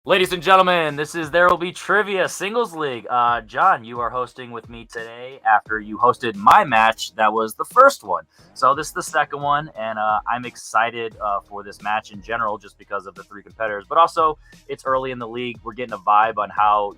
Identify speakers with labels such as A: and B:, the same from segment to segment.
A: Ladies and gentlemen, this is There Will Be Trivia Singles League. John, you are hosting with me today after you hosted my match. That was the first one. So this is the second one, and I'm excited for this match in general just because of the three competitors. But also, it's early in the league. We're getting a vibe on how,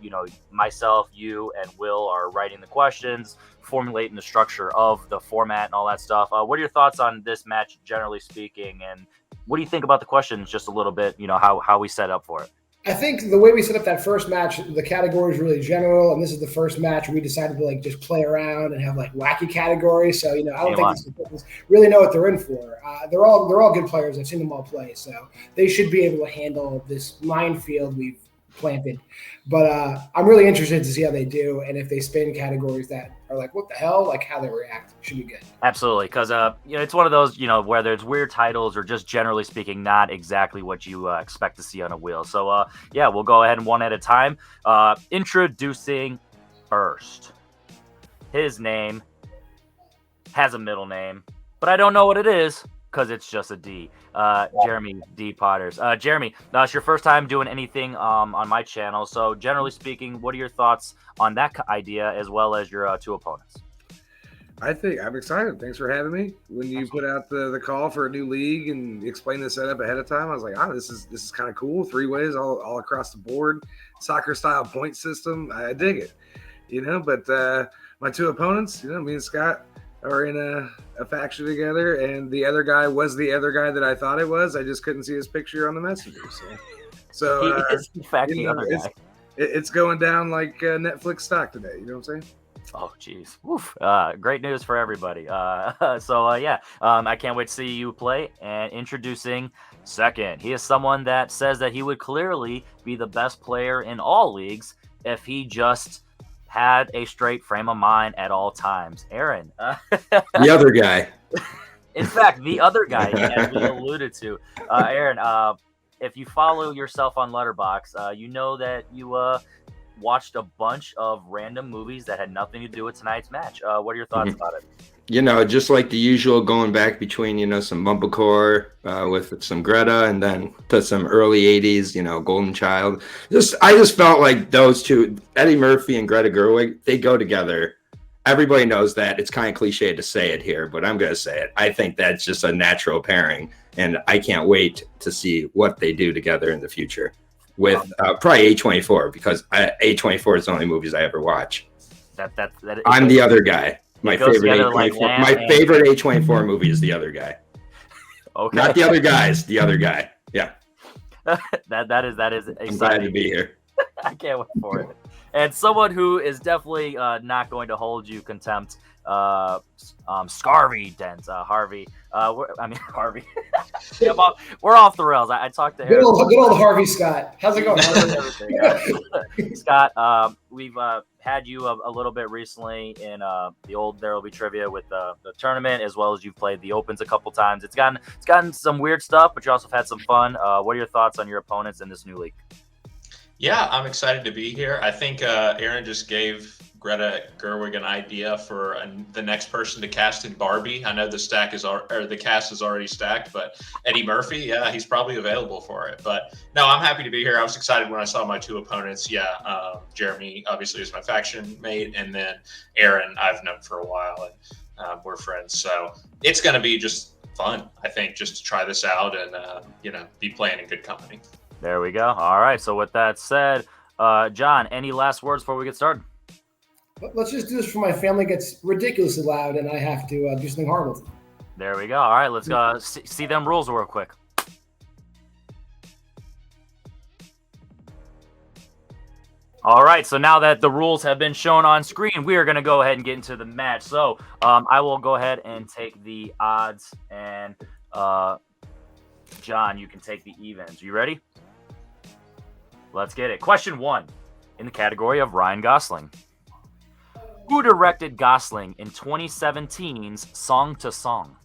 A: myself, you, and Will are writing the questions, formulating the structure of the format and all that stuff. What are your thoughts on this match, generally speaking? And what do you think about the questions just a little bit, how we set up for it?
B: I think the way we set up that first match, the category is really general, and this is the first match we decided to just play around and have wacky categories. So I don't think these competitors really know what they're in for. They're all good players. I've seen them all play, so they should be able to handle this minefield we've planted. But I'm really interested to see how they do, and if they spin categories that are what the hell, how they react. Should be good.
A: Absolutely, because it's one of those, whether it's weird titles or just generally speaking, not exactly what you expect to see on a wheel. So we'll go ahead and one at a time. Introducing first. His name has a middle name, but I don't know what it is because it's just a D. Jeremy D. Potters. Jeremy, it's your first time doing anything on my channel. So generally speaking, what are your thoughts on that idea as well as your two opponents?
C: I think I'm excited. Thanks for having me. When you put out the call for a new league and explain the setup ahead of time, I was like, this is kind of cool. 3 ways all across the board, soccer style point system. I dig it, But my two opponents, me and Scott are in a faction together, and the other guy was the other guy that I thought it was. I just couldn't see his picture on the messenger. So
A: he is in fact the other guy.
C: It's going down like Netflix stock today. You know what I'm saying?
A: Oh, geez. Woof. Great news for everybody. I can't wait to see you play. And introducing second, he is someone that says that he would clearly be the best player in all leagues if he just had a straight frame of mind at all times. Aaron.
D: The other guy.
A: In fact, the other guy, as we alluded to. Aaron, if you follow yourself on Letterboxd, you know that you watched a bunch of random movies that had nothing to do with tonight's match. What are your thoughts about it?
D: Just like the usual, going back between, some Mumblecore with some Greta and then to some early 80s, Golden Child. I just felt like those two, Eddie Murphy and Greta Gerwig, they go together. Everybody knows that. It's kind of cliche to say it here, but I'm going to say it. I think that's just a natural pairing, and I can't wait to see what they do together in the future with probably A24, because A24 is the only movies I ever watch. I'm the other guy. My favorite A24 movie is The Other Guy. Okay. Not The Other Guys, The Other Guy. Yeah.
A: that is exciting.
D: I'm glad to be here.
A: I can't wait for it. And someone who is definitely not going to hold you contempt, Scarvy Dent, Harvey. Harvey. Yeah, we're off the rails. I talked to
B: Aaron. Good old Harvey Scott. How's it going?
A: Scott, we've had you a little bit recently in the old There Will Be Trivia with the tournament, as well as you've played the Opens a couple times. It's gotten some weird stuff, but you also have had some fun. What are your thoughts on your opponents in this new league?
E: Yeah, I'm excited to be here. I think Aaron just gave Greta Gerwig an idea for the next person to cast in Barbie. I know the cast is already stacked, but Eddie Murphy, yeah, he's probably available for it. But no, I'm happy to be here. I was excited when I saw my two opponents. Yeah, Jeremy obviously is my faction mate, and then Aaron I've known for a while, and we're friends. So it's going to be just fun, I think, just to try this out and be playing in good company.
A: There we go. All right. So with that said, John, any last words before we get started?
B: Let's just do this before my family gets ridiculously loud and I have to do something horrible.
A: There we go. All right. Let's go see them rules real quick. All right. So now that the rules have been shown on screen, we are going to go ahead and get into the match. So I will go ahead and take the odds, and John, you can take the evens. You ready? Let's get it. Question 1 in the category of Ryan Gosling. Who directed Gosling in 2017's Song to Song?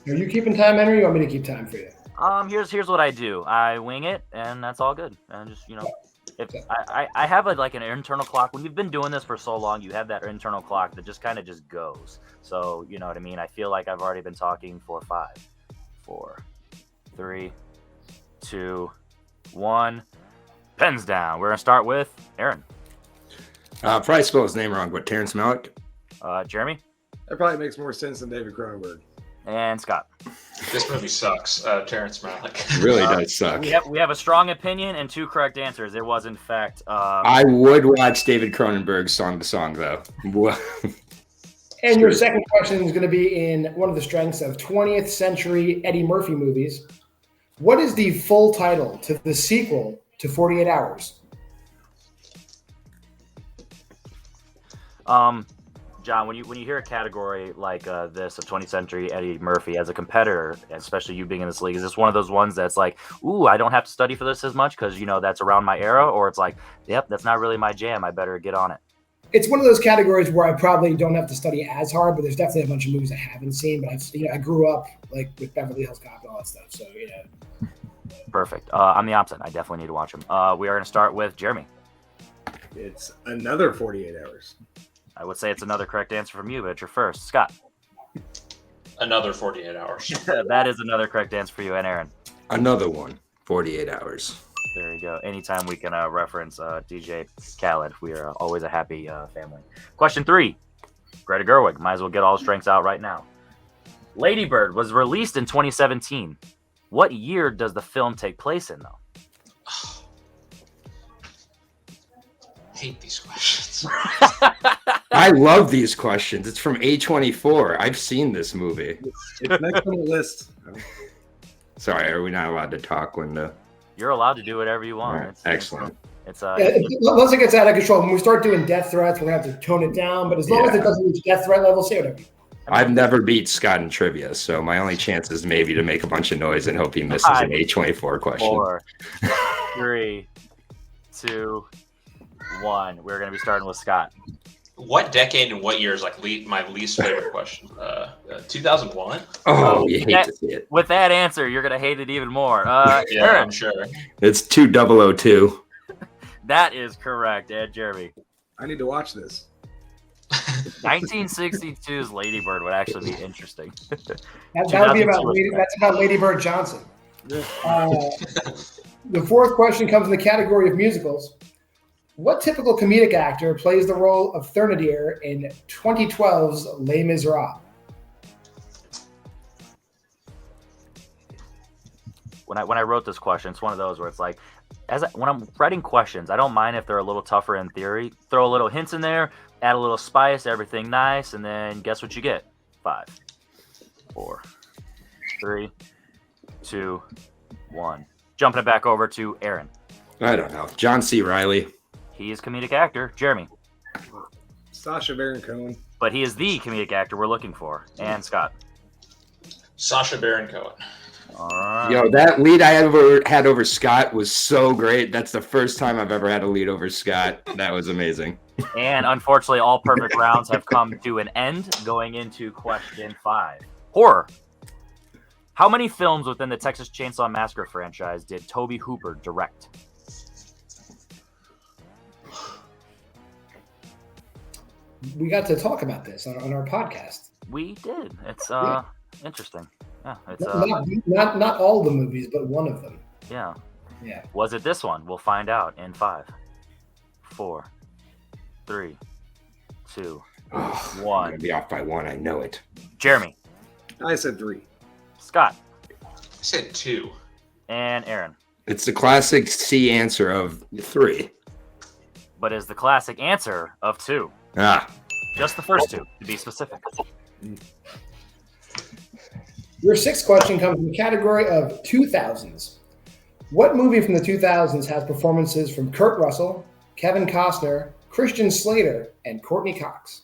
B: Are you keeping time, Henry? Or you want me to keep time for you?
A: Here's what I do. I wing it, and that's all good. And just if I have an internal clock. When you've been doing this for so long, you have that internal clock that just kind of just goes. So you know what I mean. I feel like I've already been talking for 5, 4, 3, 2, 1. Pens down. We're going to start with Aaron.
D: Probably spell his name wrong, but Terrence Malick.
A: Jeremy.
C: That probably makes more sense than David Cronenberg.
A: And Scott.
E: This movie sucks. Terrence Malick.
D: It really does suck.
A: We have a strong opinion and 2 correct answers. It was, in fact...
D: I would watch David Cronenberg's Song to Song, though.
B: And your second question is going to be in one of the strengths of 20th century Eddie Murphy movies. What is the full title to the sequel to 48 Hours?
A: John, when you hear a category like this of 20th century Eddie Murphy as a competitor, especially you being in this league, is this one of those ones that's like, ooh, I don't have to study for this as much because, that's around my era? Or it's like, yep, that's not really my jam. I better get on it.
B: It's one of those categories where I probably don't have to study as hard, but there's definitely a bunch of movies I haven't seen. But I grew up like with Beverly Hills Cop and all that stuff. So,
A: Perfect. I'm the opposite. I definitely need to watch them. We are going to start with Jeremy.
C: It's another 48 Hours.
A: I would say it's another correct answer from you, but it's your first. Scott.
E: Another 48 Hours.
A: That is another correct answer for you. And Aaron.
D: Another one. 48 Hours.
A: There you go. Anytime we can reference DJ Khaled, we are always a happy family. Question 3. Greta Gerwig. Might as well get all the strengths out right now. Lady Bird was released in 2017. What year does the film take place in, though?
E: Hate these questions.
D: I love these questions. It's from A24. I've seen this movie.
C: It's next on the list.
D: Sorry, are we not allowed to talk, Linda?
A: You're allowed to do whatever you want.
D: Right. Excellent.
A: It's
B: once it gets out of control, when we start doing death threats, we're going to have to tone it down. But as long as it doesn't reach death threat level, say whatever.
D: I've never beat Scott in trivia, so my only chance is maybe to make a bunch of noise and hope he misses an A24 question.
A: 4, 3, 2, 1. We're going to be starting with Scott.
E: What decade and what year is my least favorite question? 2001?
D: Oh, you hate to see it.
A: With that answer, you're going to hate it even more.
E: Yeah,
A: Aaron.
E: I'm sure.
D: It's 2002.
A: That is correct, Ed. Jeremy.
C: I need to watch this.
A: 1962's Lady Bird would actually be interesting.
B: That would be that's about Lady Bird Johnson. The fourth question comes in the category of musicals. What typical comedic actor plays the role of Thénardier in 2012's Les Miserables?
A: When I wrote this question, it's one of those where it's like, when I'm writing questions, I don't mind if they're a little tougher in theory. Throw a little hints in there, add a little spice, everything nice, and then guess what you get? 5, 4, 3, 2, 1. Jumping it back over to Aaron.
D: I don't know. John C. Reilly.
A: He is comedic actor. Jeremy.
C: Sacha Baron Cohen.
A: But he is the comedic actor we're looking for. And Scott.
E: Sacha Baron Cohen.
A: All right.
D: Yo, that lead I had over Scott was so great. That's the first time I've ever had a lead over Scott. That was amazing.
A: And unfortunately, all perfect rounds have come to an end. Going into question 5. Horror. How many films within the Texas Chainsaw Massacre franchise did Tobe Hooper direct?
B: We got to talk about this on our podcast.
A: We did. It's interesting. Yeah, it's
B: not all the movies, but one of them.
A: Yeah.
B: Yeah.
A: Was it this one? We'll find out in 5, 4, 3, 2,
D: I'm
A: 1.
D: gonna be off by 1. I know it.
A: Jeremy.
C: I said 3.
A: Scott.
E: I said 2.
A: And Aaron.
D: It's the classic C answer of 3.
A: But is the classic answer of 2. Just the first 2, to be specific.
B: Your sixth question comes in the category of 2000s. What movie from the 2000s has performances from Kurt Russell, Kevin Costner, Christian Slater, and Courtney Cox?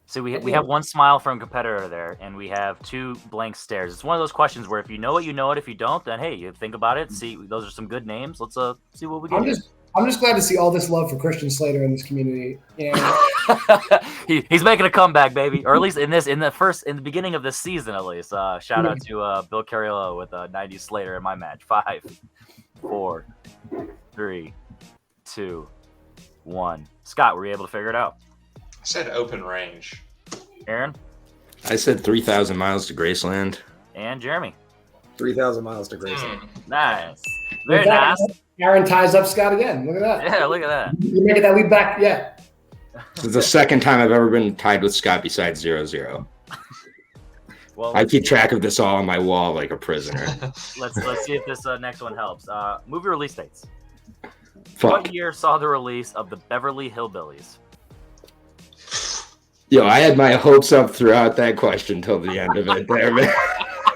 A: So we have one smile from competitor there, and we have 2 blank stares. It's one of those questions where if you know it, you know it. If you don't, then hey, you think about it. See, those are some good names. Let's see what we get.
B: I'm just glad to see all this love for Christian Slater in this community. Yeah.
A: He's making a comeback, baby, or at least in the beginning of this season, at least. Shout out to Bill Cariello with 90s Slater in my match. 5, 4, 3, 2, 1. Scott, were you able to figure it out?
E: I said Open Range.
A: Aaron?
D: I said 3,000 Miles to Graceland.
A: And Jeremy?
C: 3,000 miles to Graceland.
A: Nice. Very nice.
B: Aaron ties up Scott again. Look at that.
A: Yeah, look at that.
B: You're making that lead back. Yeah.
D: This is the second time I've ever been tied with Scott besides 0-0.
A: Well,
D: I keep track of this all on my wall like a prisoner.
A: let's see if this next one helps. Movie release dates.
D: Fuck.
A: What year saw the release of the Beverly Hillbillies?
D: Yo, I had my hopes up throughout that question till the end of it there, man.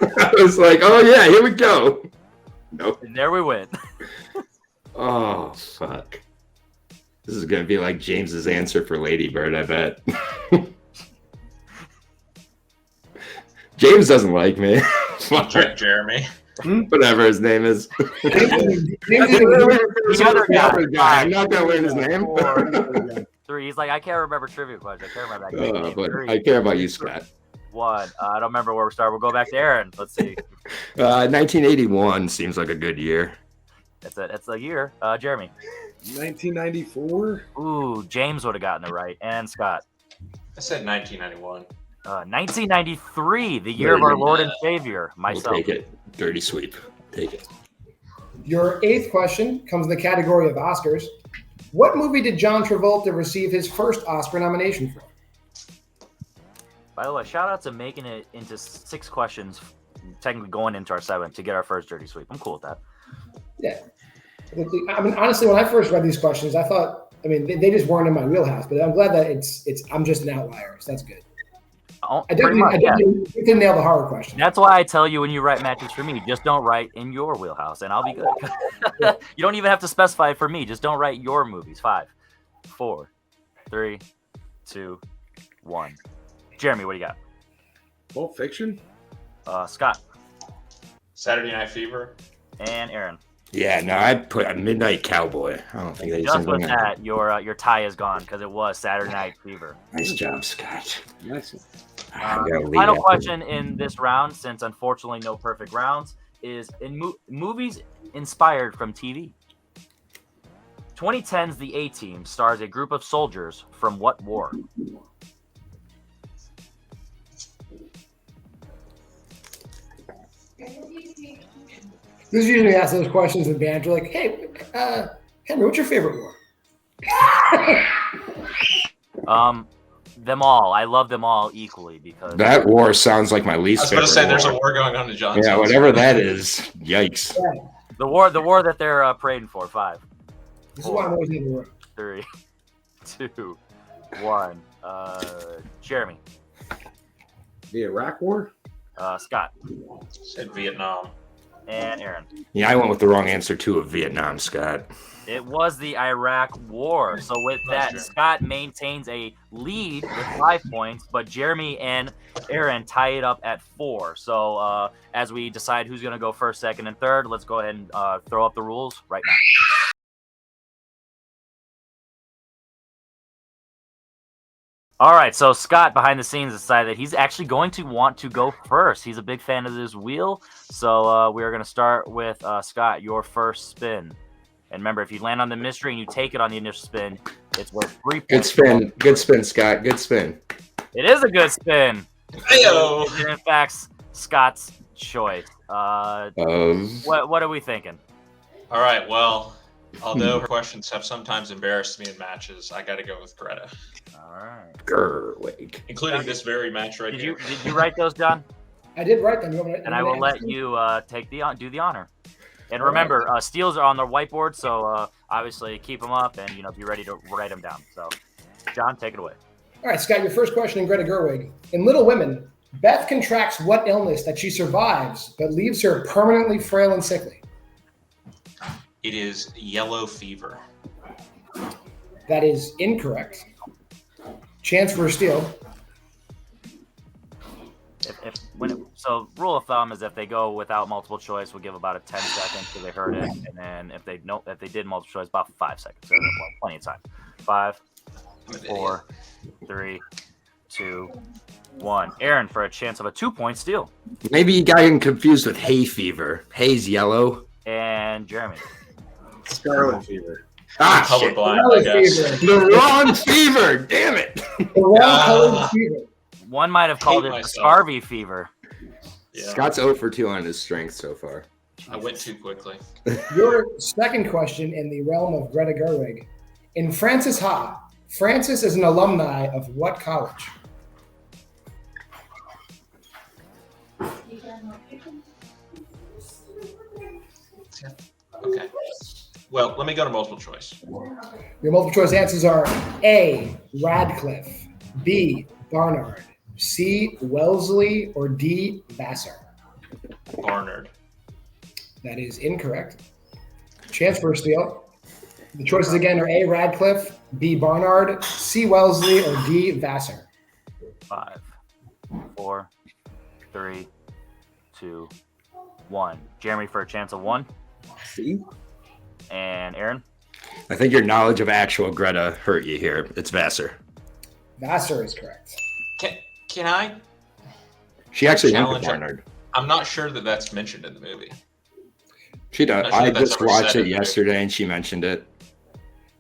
D: I was like, oh yeah, here we go. Nope.
A: And there we went.
D: Oh, fuck. This is going to be like James's answer for Lady Bird, I bet. James doesn't like me.
E: Jeremy.
D: Whatever his name is. I'm not going to learn his name.
A: 3. He's like, I can't remember trivia questions. I can't remember that name.
D: But
A: 3.
D: I care about you, Scott.
A: 1. I don't remember where we started. We'll go back to Aaron. Let's see.
D: 1981 seems like a good year.
A: That's a year. Jeremy.
C: 1994.
A: Ooh, James would have gotten it right. And Scott.
E: I said 1991.
A: 1993, the year of our Lord and Savior, myself.
D: We'll take it. Dirty sweep. Take it.
B: Your 8th question comes in the category of Oscars. What movie did John Travolta receive his first Oscar nomination for?
A: By the way, shout out to making it into 6 questions, technically going into our 7th to get our first dirty sweep. I'm cool with that.
B: Yeah. I mean, honestly, when I first read these questions, I thought, I mean, they just weren't in my wheelhouse, but I'm glad that I'm just an outlier. So that's good. I definitely nail the horror question.
A: That's why I tell you when you write matches for me, just don't write in your wheelhouse, and I'll be good. You don't even have to specify it for me. Just don't write your movies. 5, 4, 3, 2, 1. Jeremy, what do you got?
C: Pulp Fiction.
A: Scott.
E: Saturday Night Fever.
A: And Aaron.
D: Yeah, no, I put a Midnight Cowboy. I don't think
A: Just with that, your tie is gone because it was Saturday Night Fever.
D: Nice job, Scott.
C: Nice.
A: Final question in this round, since unfortunately no perfect rounds, is in movies inspired from TV. 2010's The A-Team stars a group of soldiers from what war?
B: This is usually ask those questions in banter, like, hey, Henry, what's your favorite war?
A: Them all. I love them all equally because
D: that war sounds like my least favorite.
E: I was going to say there's a war going on in Johnson.
D: Yeah, whatever that is. Yikes.
B: Yeah.
A: The war that they're praying for. 5.
B: This is why I'm always in the war.
A: 3, 2, 1. Jeremy.
C: The Iraq War.
A: Scott.
E: Said Vietnam.
A: And Aaron.
D: Yeah, I went with the wrong answer too of Vietnam, Scott.
A: It was the Iraq War. So with that,
E: Jeremy.
A: Scott maintains a lead with 5 points, but Jeremy and Aaron tie it up at 4. So as we decide who's going to go first, second, and third, let's go ahead and throw up the rules right now. All right, so Scott behind the scenes decided that he's actually going to want to go first. He's a big fan of this wheel, so we are going to start with Scott, your first spin. And remember, if you land on the mystery and you take it on the initial spin, it's worth 3 points.
D: Good spin. Good spin, Scott. Good spin.
A: It is a good spin.
E: Heyo.
A: It is, in fact, Scott's choice. What are we thinking?
E: All right, well, although her questions have sometimes embarrassed me in matches, I got to go with Greta.
A: All right.
D: Gerwig.
E: Including this very match right here.
A: Did you write those, John?
B: I did write them.
A: And I will let you do the honor. And remember, steals are on the whiteboard, so obviously keep them up and be ready to write them down. So, John, take it away.
B: All right, Scott, your first question in Greta Gerwig. In Little Women, Beth contracts what illness that she survives but leaves her permanently frail and sickly?
E: It is yellow fever.
B: That is incorrect. Chance for a steal.
A: So rule of thumb is if they go without multiple choice, we'll give about a 10 seconds till they heard it, and then if they did multiple choice, about 5 seconds. So plenty of time. 5, 4, 3, 2, 1. Aaron for a chance of a 2-point steal.
D: Maybe you got him confused with hay fever. Hay's yellow.
A: And Jeremy.
C: Scarlet fever.
D: Ah, shit.
E: Colorblind, I guess.
D: The wrong fever. Damn it.
B: The wrong colored fever.
A: One might have called it the
E: myself.
A: Harvey fever.
E: Yeah.
D: Scott's 0 for 2 on his strength so far.
E: I went too quickly.
B: Your second question in the realm of Greta Gerwig. In Francis Ha, Francis is an alumni of what college?
E: Okay. Well, let me go to multiple choice.
B: Your multiple choice answers are A, Radcliffe, B, Barnard, C, Wellesley, or D, Vassar.
E: Barnard.
B: That is incorrect. Chance for a steal. The choices again are A, Radcliffe, B, Barnard, C, Wellesley, or D, Vassar.
A: 5, 4, 3, 2, 1. Jeremy for a chance of 1.
C: See?
A: And Aaron?
D: I think your knowledge of actual Greta hurt you here. It's Vassar.
B: Vassar is correct.
E: Can I?
D: She actually went to
E: Challenge her.
D: Barnard.
E: I'm not sure that that's mentioned in the movie.
D: She does.
E: I'm not sure
D: I
E: that's
D: just
E: ever
D: watched
E: said
D: it
E: in the
D: yesterday, and she mentioned it.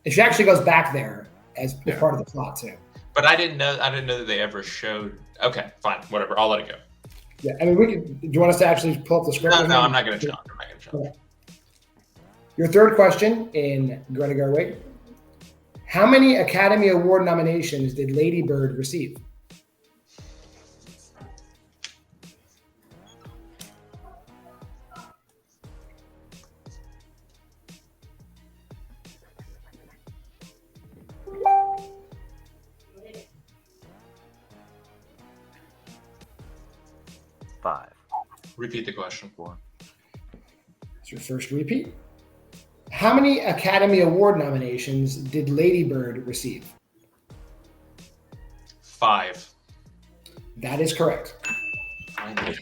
B: And she actually goes back there as part of the plot too.
E: But I didn't know that they ever showed. Okay, fine, whatever. I'll let it go.
B: Yeah, I mean, do you want us to actually pull up the script?
E: No, I'm not going to challenge.
B: Okay. Your third question in Greta Gerwig. How many Academy Award nominations did Lady Bird receive?
A: Five.
E: Repeat the question.
A: 4.
B: It's your first repeat. How many Academy Award nominations did Lady Bird receive?
E: 5.
B: That is correct.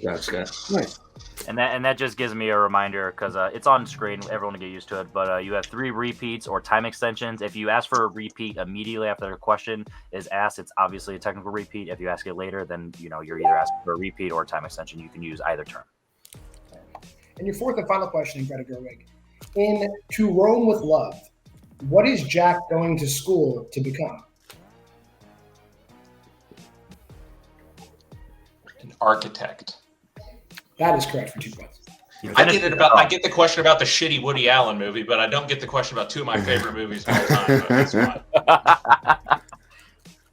D: That's good.
C: Nice.
A: And that just gives me a reminder because it's on screen. Everyone will get used to it. But you have 3 repeats or time extensions. If you ask for a repeat immediately after the question is asked, it's obviously a technical repeat. If you ask it later, then you're either asking for a repeat or a time extension. You can use either term.
B: And your fourth and final question in Greta Gerwig. In To Rome with Love, what is Jack going to school to become?
E: An architect.
B: That is correct for 2 points.
E: I get the question about the shitty Woody Allen movie, but I don't get the question about 2 of my favorite movies of all time. But that's fine.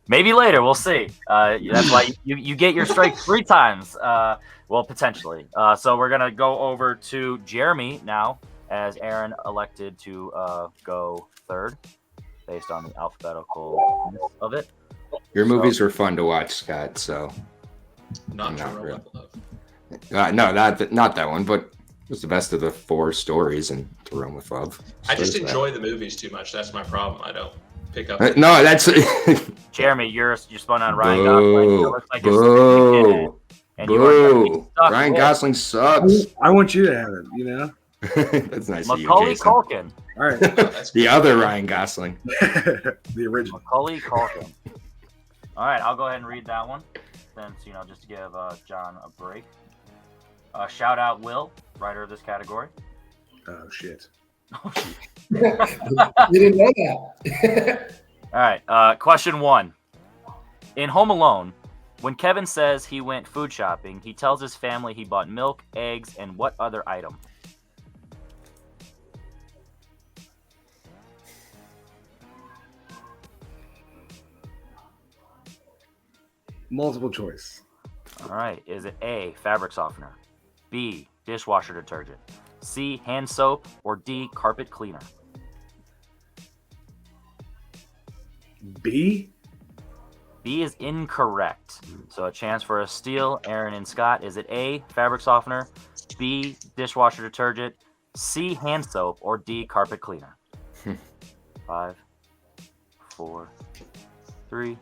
A: Maybe later, we'll see. That's why you get your strike 3 times. Well, potentially. So we're gonna go over to Jeremy now, as Aaron elected to go third, based on the alphabetical of it.
D: Your movies were fun to watch, Scott. So
E: Not
D: Not
E: true.
D: really.
E: Love.
D: no, not that one, but it was the best of the 4 stories in To Rome with Love.
E: I just
D: So there's
E: enjoy the movies too much. That's my problem. I don't pick up.
D: that. No, that's
A: Jeremy, you're spun on Ryan Gosling. It looks like you're
D: boo,
A: and you are
D: boo. Ryan Gosling sucks.
C: I want you to have it, you know?
D: That's nice of you,
A: Macaulay
D: Jason.
A: Culkin.
C: All right.
E: That's
D: The other Ryan Gosling.
C: The original.
A: Macaulay Culkin. All right, I'll go ahead and read that one, since just to give John a break. Shout out Will, writer of this category.
C: Oh, shit.
B: You didn't know that.
A: All right, question 1. In Home Alone, when Kevin says he went food shopping, he tells his family he bought milk, eggs, and what other item?
C: Multiple choice.
A: All right, is it A, fabric softener, B, dishwasher detergent, C, hand soap, or D, carpet cleaner?
C: B?
A: B is incorrect. So a chance for a steal. Aaron and Scott. Is it A, fabric softener, B, dishwasher detergent, C, hand soap, or D, carpet cleaner? 5, 4, 3,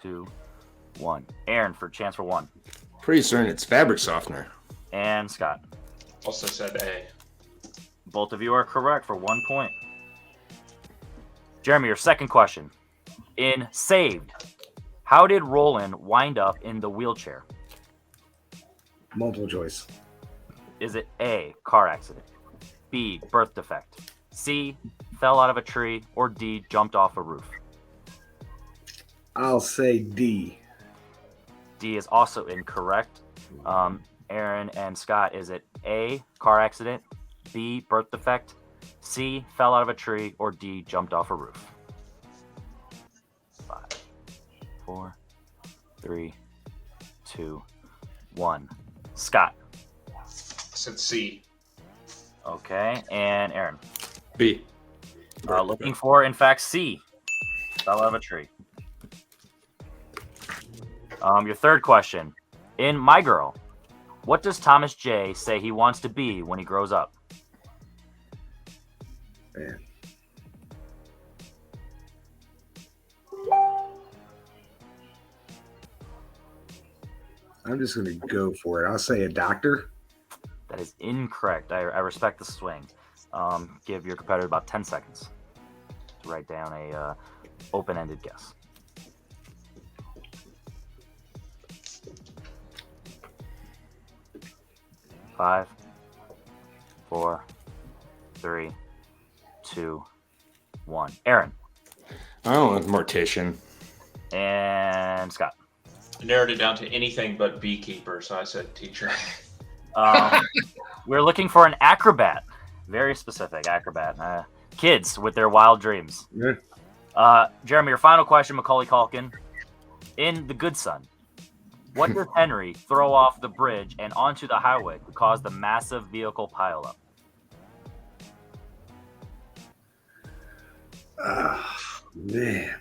A: 2, 1. Aaron for chance for 1.
D: Pretty certain it's fabric softener.
A: And Scott.
E: also said A.
A: Both of you are correct for 1 point. Jeremy, your second question. In Saved, how did Roland wind up in the wheelchair?
C: Multiple choice.
A: Is it A, car accident, B, birth defect, C, fell out of a tree, or D, jumped off a roof?
C: I'll say D.
A: D is also incorrect. Aaron and Scott, is it A, car accident, B, birth defect, C, fell out of a tree, or D, jumped off a roof? 5, 4, 3, 2, 1. Scott.
E: I said C.
A: Okay, and Aaron.
D: B.
A: Looking for, in fact, C, fell out of a tree. Your third question. In My Girl, what does Thomas J. say he wants to be when he grows up?
C: Man. I'm just going to go for it. I'll say a doctor.
A: That is incorrect. I respect the swing. Give your competitor about 10 seconds to write down a open-ended guess. 5, 4, 3, 2, 1. Aaron.
D: I don't know, mortician.
A: And Scott.
E: I narrowed it down to anything but beekeeper, so I said teacher.
A: We're looking for an acrobat. Very specific acrobat. Kids with their wild dreams.
C: Yeah.
A: Jeremy, your final question, Macaulay Culkin. In The Good Son, what does Henry throw off the bridge and onto the highway to cause the massive vehicle pileup?
C: Man.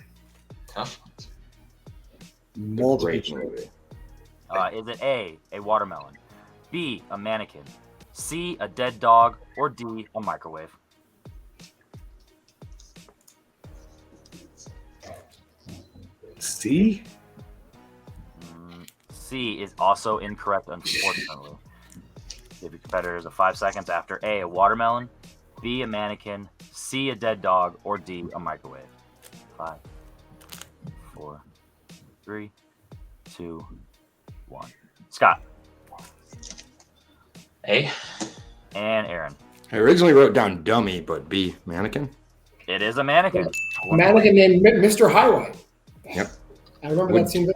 E: Tough.
C: Multiple
D: Great
C: choice.
D: movie.
A: Is it A, watermelon, B, a mannequin, C, a dead dog, or D, a microwave?
C: C?
A: C is also incorrect, unfortunately. Give your competitors 5 seconds after A, a watermelon, B, a mannequin, C, a dead dog, or D, a microwave. 5, 4, 3, 2, 1. Scott.
E: A.
A: And Aaron.
D: I originally wrote down dummy, but B, mannequin.
A: It is a mannequin.
B: A mannequin named Mr. Highway.
D: Yep.
B: I remember that scene.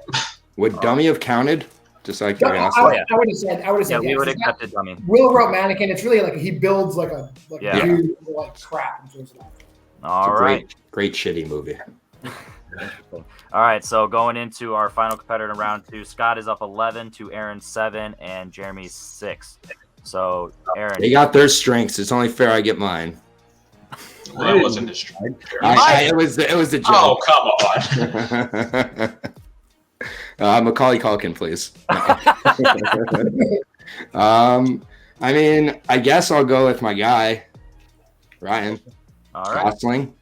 D: Would dummy have counted? Just like
B: I
D: curiosity.
B: would have said.
A: Yeah, we
B: yes.
A: would accept it, dummy.
B: Will wrote mannequin. It's really like he builds like a
A: Yeah.
B: dude like crap. And throws it out.
A: All
D: It's a
A: right.
D: great shitty movie.
A: All right, so going into our final competitor in round 2, Scott is up 11 to Aaron 7 and Jeremy 6. So, Aaron.
D: They got their strengths. It's only fair I get mine.
E: Well, that wasn't a strike.
D: It was the joke.
E: Oh, come on.
D: Macaulay Culkin, please. I mean, I guess I'll go with my guy, Ryan
A: All right.
D: Gosling.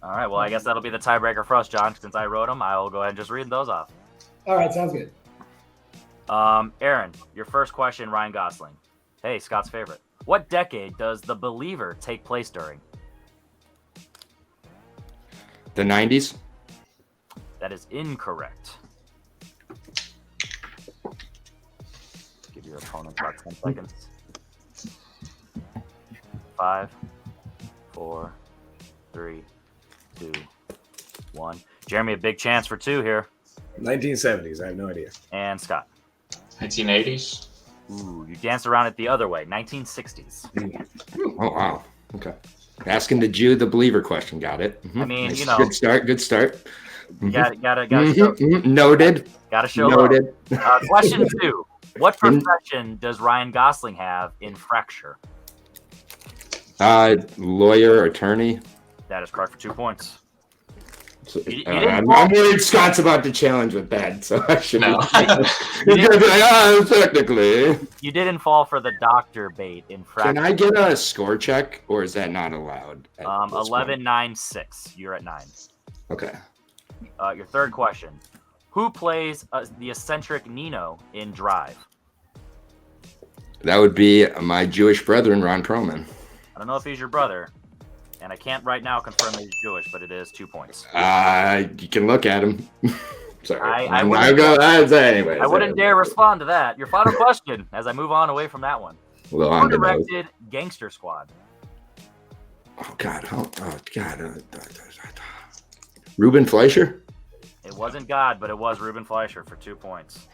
A: All right, well, I guess that'll be the tiebreaker for us, John. Since I wrote them, I will go ahead and just read those off.
B: All right, sounds good.
A: Aaron, your first question, Ryan Gosling. Hey, Scott's favorite. What decade does The Believer take place during?
D: The 90s.
A: That is incorrect. Give your opponent about 10 seconds. 5, 4, 3, 2, 1. Jeremy, a big chance for 2 here.
C: 1970s. I have no idea.
A: And Scott.
E: 1980s.
A: Ooh, you danced around it the other way. 1960s.
D: Oh, wow. Okay. Asking the Jew the believer question. Got it.
A: I mean,
D: Nice.
A: you know.
D: Good start.
A: You gotta
D: Mhm,
A: show,
D: mhm. Noted.
A: gotta show love.
D: Noted.
A: Question 2. What profession does Ryan Gosling have in Fracture?
D: Lawyer, attorney.
A: That is correct for 2 points.
D: So,
A: You
D: I'm
A: didn't-
D: worried Scott's about to challenge with that, so I should.
E: No.
D: He's gonna be like, technically.
A: You didn't fall for the doctor bait in Fracture.
D: Can I get a score check, or is that not allowed? at this point?
A: 11-9-6. You're at 9.
D: Okay.
A: Your third question. Who plays the eccentric Nino in Drive?
D: That would be my Jewish brethren, Ron Perlman.
A: I don't know if he's your brother, and I can't right now confirm that he's Jewish, but it is 2 points.
D: You can look at him. Sorry.
A: I
D: Anyways.
A: wouldn't dare respond to that. Your final question, as I move on away from that one.
D: Well,
A: Who
D: on the nose.
A: directed Gangster Squad?
D: Oh God! Ruben Fleischer.
A: It wasn't God, but it was Ruben Fleischer for 2 points.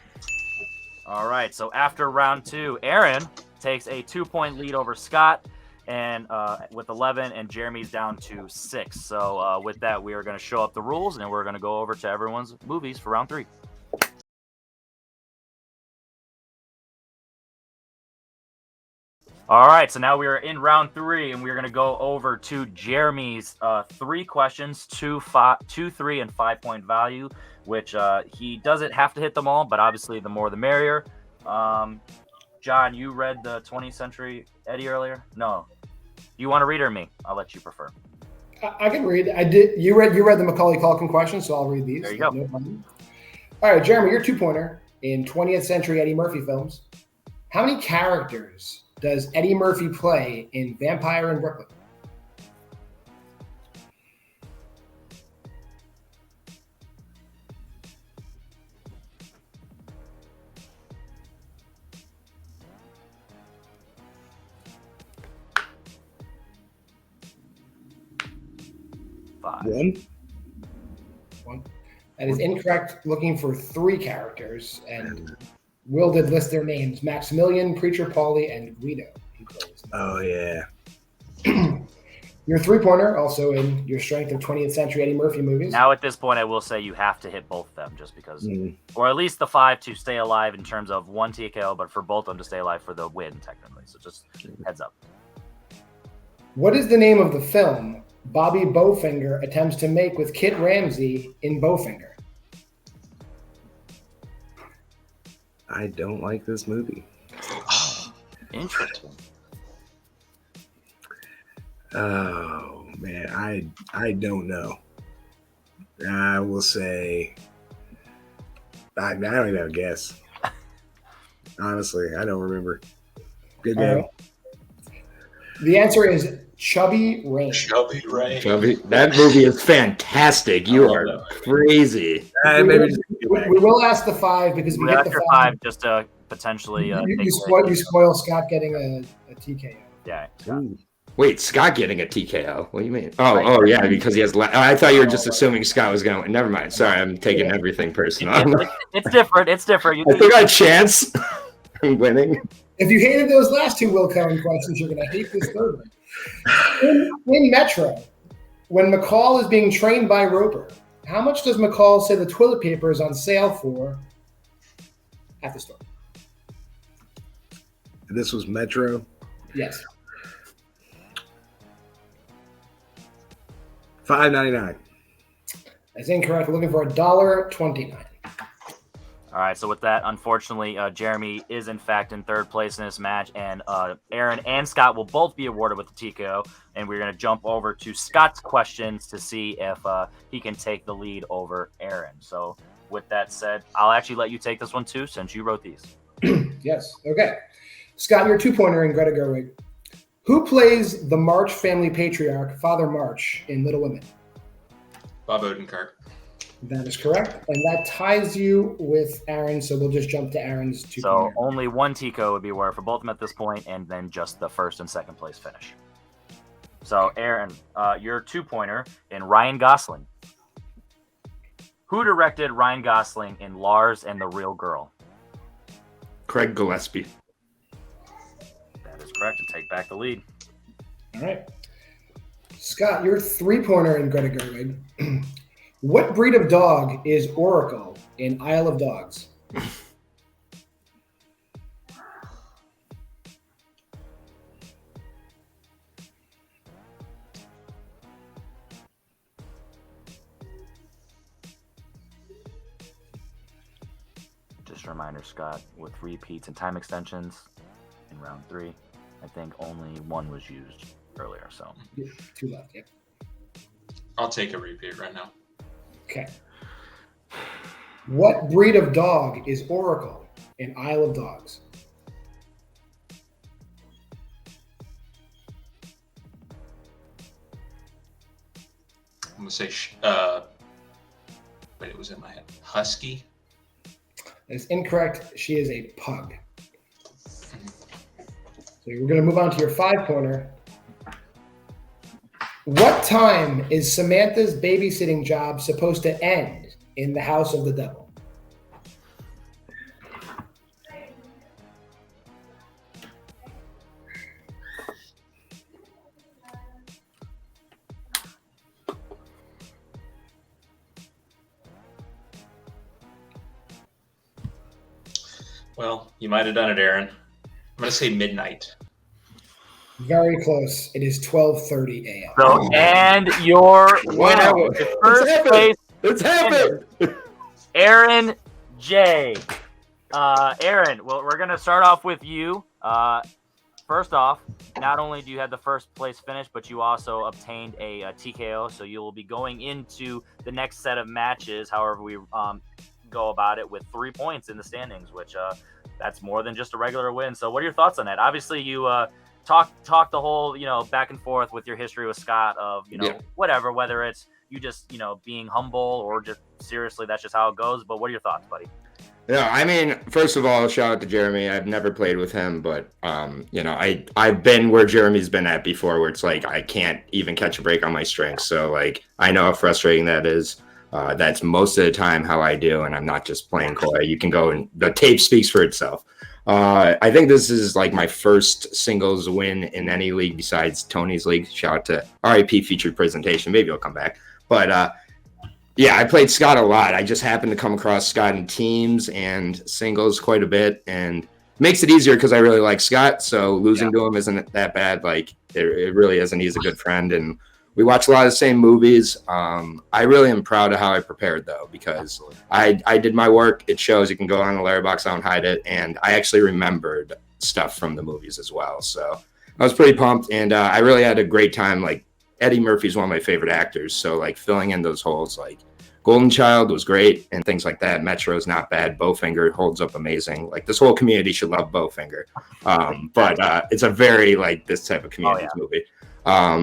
A: All right, so after round 2, Aaron takes a 2-point lead over Scott, and with 11, and Jeremy's down to 6. So with that, we are going to show up the rules, and we're going to go over to everyone's movies for round 3. All right, so now we are in round 3, and we're going to go over to Jeremy's 3 questions, 2, 3, and 5-point value, which he doesn't have to hit them all, but obviously the more the merrier. John, you read the 20th Century Eddie earlier? No. You want to read or me? I'll let you prefer.
B: I can read. I did. You read the Macaulay Culkin question, so I'll read these.
A: There you go.
B: No problem. All right, Jeremy, your 2-pointer in 20th Century Eddie Murphy films. How many characters does Eddie Murphy play in Vampire in Brooklyn? One. That is incorrect. Looking for 3 characters, and Will did list their names: Maximilian, Preacher Paulie, and Guido.
C: Oh yeah.
B: Your 3-pointer, also in your strength of 20th Century Eddie Murphy movies.
A: Now at this point, I will say you have to hit both of them, just because, or at least the 5 to stay alive in terms of 1 TKO, but for both of them to stay alive for the win, technically. So just heads up.
B: What is the name of the film Bobby Bowfinger attempts to make with Kit Ramsey in Bowfinger?
C: I don't like this movie.
A: Oh, interesting.
C: Oh man, I don't know. I will say I don't even have a guess. Honestly, I don't remember. Good game.
B: The answer is Chubby Rain.
E: Chubby Rain.
D: That movie is fantastic. You are crazy.
B: We will ask the 5 because if we get the
A: 5 just to potentially
B: you spoil Scott getting a TKO.
A: Yeah.
D: Wait, Scott getting a TKO? What do you mean? Oh, yeah, because he has. I thought you were just assuming Scott was going to win. Never mind. Sorry, I'm taking everything personal.
A: It's different. It's different.
D: I think I have a chance in winning.
B: If you hated those last 2 Will Cohen questions, you're going to hate this third one. In Metro, when McCall is being trained by Roper, how much does McCall say the toilet paper is on sale for at the store?
C: This was Metro?
B: Yes.
C: $5.99.
B: That's incorrect. We're looking for $1.29.
A: All right, so with that, unfortunately, Jeremy is in fact in 3rd place in this match, and Aaron and Scott will both be awarded with the TKO, and we're going to jump over to Scott's questions to see if he can take the lead over Aaron. So with that said, I'll actually let you take this one too, since you wrote these.
B: Yes. Okay. Scott, your 2-pointer in Greta Gerwig. Who plays the March family patriarch, Father March, in Little Women?
E: Bob Odenkirk.
B: That is correct. And that ties you with Aaron, so we'll just jump to Aaron's 2-pointer.
A: So only 1 TKO would be awarded for both of them at this point, and then just the 1st and 2nd place finish. So Aaron, your 2-pointer in Ryan Gosling. Who directed Ryan Gosling in Lars and the Real Girl?
D: Craig Gillespie.
A: That is correct, to take back the lead.
B: All right. Scott, your 3-pointer in Greta Gerwig. What breed of dog is Oracle in Isle of Dogs?
A: Just a reminder, Scott, with repeats and time extensions in round 3, I think only 1 was used earlier. So
B: 2 left, yeah.
E: I'll take a repeat right now.
B: Okay. What breed of dog is Oracle in Isle of Dogs?
E: I'm going to say, wait, it was in my head. Husky?
B: That is incorrect. She is a pug. So we're going to move on to your 5-pointer. What time is Samantha's babysitting job supposed to end in the House of the Devil?
E: Well, you might have done it, Aaron. I'm going to say midnight.
B: Very close. It is 12:30 a.m.
A: So, and your winner with the first place.
D: It's happened.
A: Aaron J. Aaron, well, we're going to start off with you. First off, not only do you have the first place finish, but you also obtained a TKO, so you will be going into the next set of matches, however we go about it, with 3 points in the standings, which that's more than just a regular win. So what are your thoughts on that? Obviously, you talk the whole, back and forth with your history with Scott of, whatever, whether it's you just, being humble or just seriously, that's just how it goes. But what are your thoughts, buddy?
D: Yeah, I mean, first of all, shout out to Jeremy. I've never played with him, but I've been where Jeremy's been at before, where it's like I can't even catch a break on my strengths. So like I know how frustrating that is. That's most of the time how I do, and I'm not just playing coy. You can go and the tape speaks for itself. I think this is like my first singles win in any league besides Tony's league. Shout out to RIP featured presentation. Maybe he'll come back, but. Yeah, I played Scott a lot. I just happened to come across Scott in teams and singles quite a bit, and it makes it easier because I really like Scott. So losing to him isn't that bad. Like it really isn't. He's a good friend, and we watch a lot of the same movies. I really am proud of how I prepared though, because I did my work. It shows. You can go on the Letterboxd, I don't hide it, and I actually remembered stuff from the movies as well. So I was pretty pumped, and I really had a great time. Like Eddie Murphy's one of my favorite actors, so like filling in those holes, like Golden Child was great and things like that. Metro's not bad. Bowfinger holds up amazing. Like this whole community should love Bowfinger. But it's a very like this type of community movie. I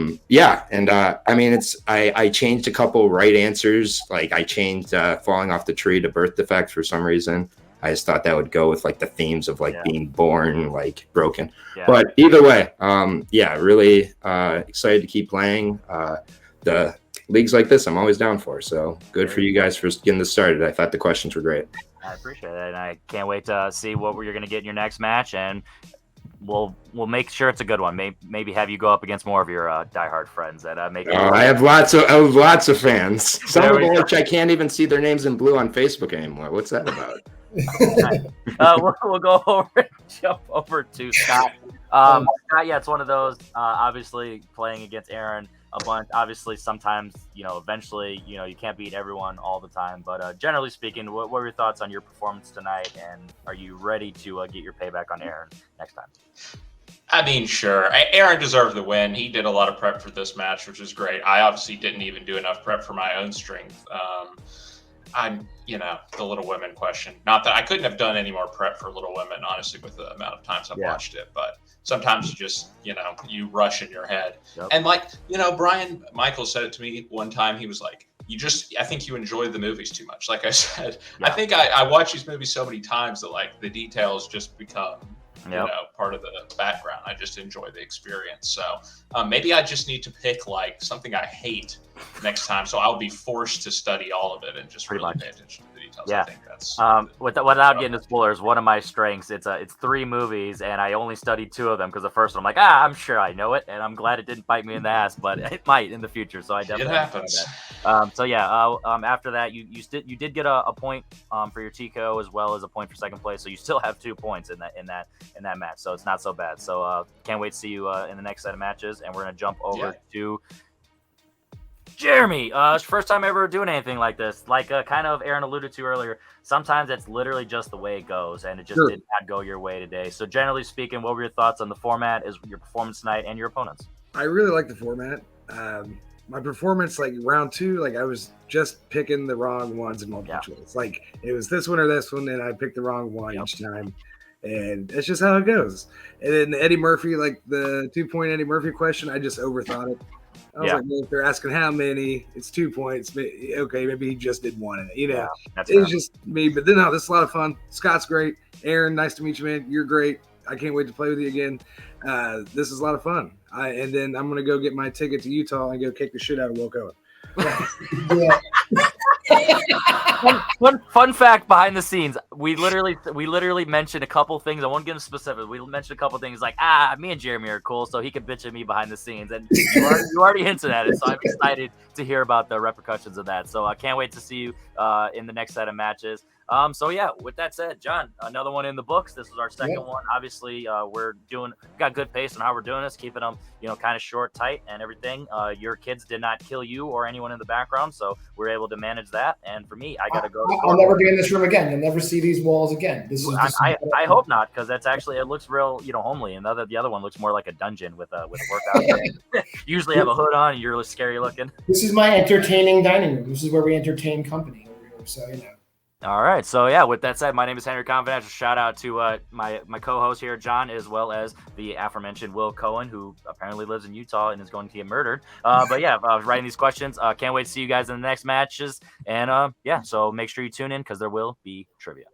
D: mean, I changed a couple right answers. Like I changed falling off the tree to birth defect for some reason. I just thought that would go with like the themes of like being born, like broken. Yeah. But either way, really excited to keep playing. The leagues like this I'm always down for, so good for you guys for getting this started. I thought the questions were great.
A: I appreciate it, and I can't wait to see what you're going to get in your next match, and we'll make sure it's a good one. Maybe have you go up against more of your diehard friends that make it.
D: I have lots of fans, some of which I can't even see their names in blue on Facebook anymore. What's that about?
A: We'll go over and jump over to Scott. Scott, it's one of those, obviously playing against Aaron a bunch. Obviously, sometimes, eventually, you can't beat everyone all the time. But generally speaking, what were your thoughts on your performance tonight? And are you ready to get your payback on Aaron next time?
E: I mean, sure. Aaron deserved the win. He did a lot of prep for this match, which is great. I obviously didn't even do enough prep for my own strength. I'm, the Little Women question. Not that I couldn't have done any more prep for Little Women, honestly, with the amount of times I've watched it. But sometimes you just, you rush in your head. Yep. And like, Brian Michael said it to me one time. He was like, I think you enjoy the movies too much. Like I said, I think I watch these movies so many times that like the details just become, part of the background. I just enjoy the experience. So maybe I just need to pick like something I hate next time. So I'll be forced to study all of it and just really pay attention to the details.
A: Yeah.
E: I think that's
A: without getting into spoilers, one of my strengths, it's 3 movies and I only studied 2 of them because the first one I'm like, I'm sure I know it, and I'm glad it didn't bite me in the ass, but it might in the future. So I definitely
E: it happens.
A: After that you did get a point for your TKO as well as a point for second place. So you still have 2 points in that match. So it's not so bad. So can't wait to see you in the next set of matches, and we're gonna jump over to Jeremy. First time ever doing anything like this. Like kind of Aaron alluded to earlier, sometimes it's literally just the way it goes, and it just did not go your way today. So generally speaking, what were your thoughts on the format, is your performance tonight, and your opponents?
C: I really like the format. My performance, like round 2, like I was just picking the wrong ones in multiple choice. Like it was this one or this one, and I picked the wrong one each time. And that's just how it goes. And then the Eddie Murphy, like the 2-point Eddie Murphy question, I just overthought it. I was like, well, if they're asking how many, it's 2 points. Okay, maybe he just did one in it. It was just me. But then, this is a lot of fun. Scott's great. Aaron, nice to meet you, man. You're great. I can't wait to play with you again. This is a lot of fun. And then I'm going to go get my ticket to Utah and go kick the shit out of Will Cohen.
A: Fun fact behind the scenes, we literally mentioned a couple things. I won't get them specific. We mentioned a couple things like, me and Jeremy are cool, so he could bitch at me behind the scenes, and you already hinted at it. So I'm excited to hear about the repercussions of that. So I can't wait to see you in the next set of matches. So yeah, with that said, John, another one in the books. This is our second one. Obviously, we're got good pace on how we're doing this, keeping them, kind of short, tight, and everything. Your kids did not kill you or anyone in the background, so we're able to manage that. And for me, I got to go.
B: I'll never be in this room again. You'll never see these walls again.
A: I hope not, because that's actually, it looks real, homely, and the other one looks more like a dungeon with a workout. Usually have a hood on, and you're really scary looking.
B: This is my entertaining dining room. This is where we entertain company over here. So
A: All right. So yeah, with that said, my name is Henry Confidential. Shout out to my co-host here, John, as well as the aforementioned Will Cohen, who apparently lives in Utah and is going to get murdered. But yeah, I was writing these questions. Can't wait to see you guys in the next matches. And so make sure you tune in because there will be trivia.